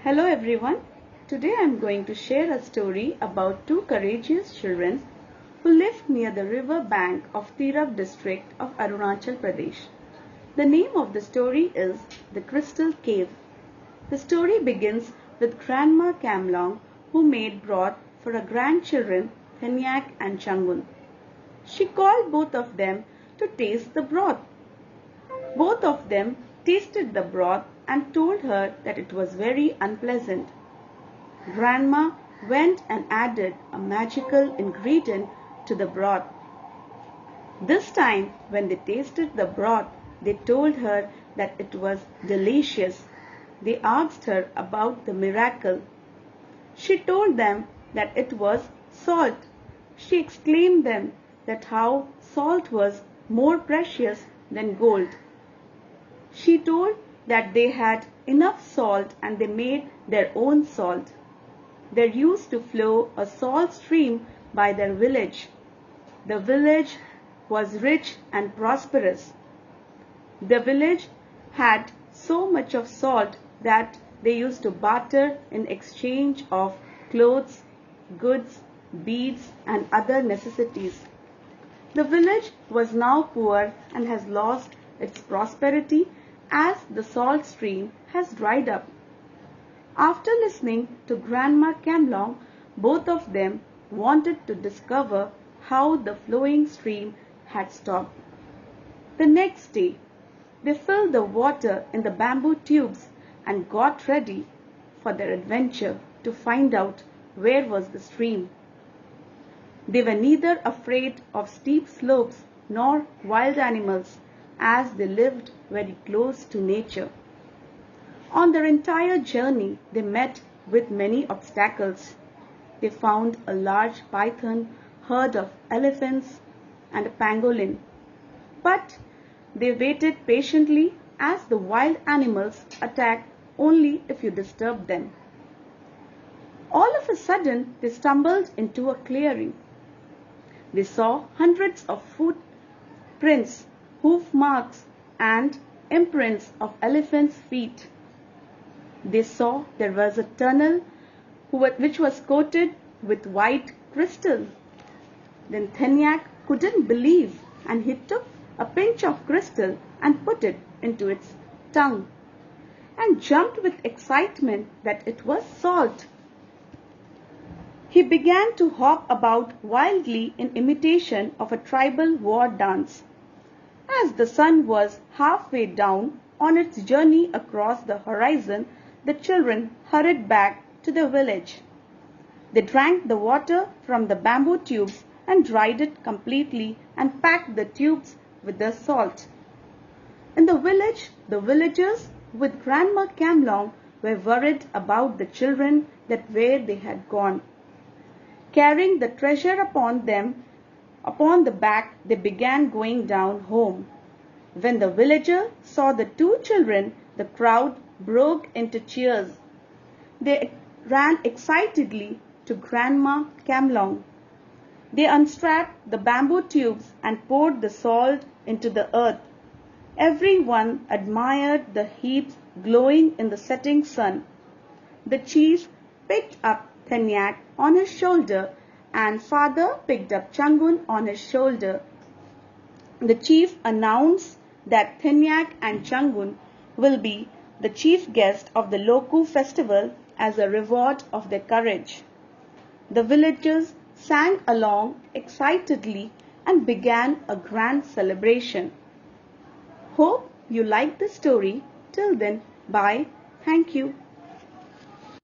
Hello everyone. Today I am going to share a story about two courageous children who lived near the river bank of Tirap district of Arunachal Pradesh. The name of the story is The Crystal Cave. The story begins with Grandma Kamlong, who made broth for her grandchildren Thanyak and Changun. She called both of them to taste the broth. Both of them tasted the broth and told her that it was very unpleasant. Grandma went and added a magical ingredient to the broth. This time, when they tasted the broth, they told her that it was delicious. They asked her about the miracle. She told them that it was salt. She exclaimed them that how salt was more precious than gold. She told that they had enough salt and they made their own salt. There used to flow a salt stream by their village. The village was rich and prosperous. The village had so much of salt that they used to barter in exchange of clothes, goods, beads and other necessities. The village was now poor and has lost its prosperity as the salt stream has dried up. After listening to Grandma Kamlong, both of them wanted to discover how the flowing stream had stopped. The next day, they filled the water in the bamboo tubes and got ready for their adventure to find out where was the stream. They were neither afraid of steep slopes nor wild animals, as they lived very close to nature. On their entire journey, they met with many obstacles. They found a large python, herd of elephants, and a pangolin. But they waited patiently, as the wild animals attack only if you disturb them. All of a sudden, they stumbled into a clearing. They saw hundreds of footprints, hoof marks and imprints of elephants' feet. They saw there was a tunnel which was coated with white crystal. Then Thanyak couldn't believe, and he took a pinch of crystal and put it into its tongue and jumped with excitement that it was salt. He began to hop about wildly in imitation of a tribal war dance. As the sun was halfway down on its journey across the horizon, the children hurried back to the village. They drank the water from the bamboo tubes and dried it completely and packed the tubes with the salt. In the village, the villagers with Grandma Kamlong were worried about the children that where they had gone. Carrying the treasure upon the back, they began going down home. When the villager saw the two children, the crowd broke into cheers. They ran excitedly to Grandma Kamlong. They unstrapped the bamboo tubes and poured the salt into the earth. Everyone admired the heaps glowing in the setting sun. The chief picked up Thanyak on his shoulder and father picked up Changun on his shoulder. The chief announced that Thanyak and Changun will be the chief guest of the Loku festival as a reward of their courage. The villagers sang along excitedly and began a grand celebration. Hope you liked the story. Till then, bye. Thank you.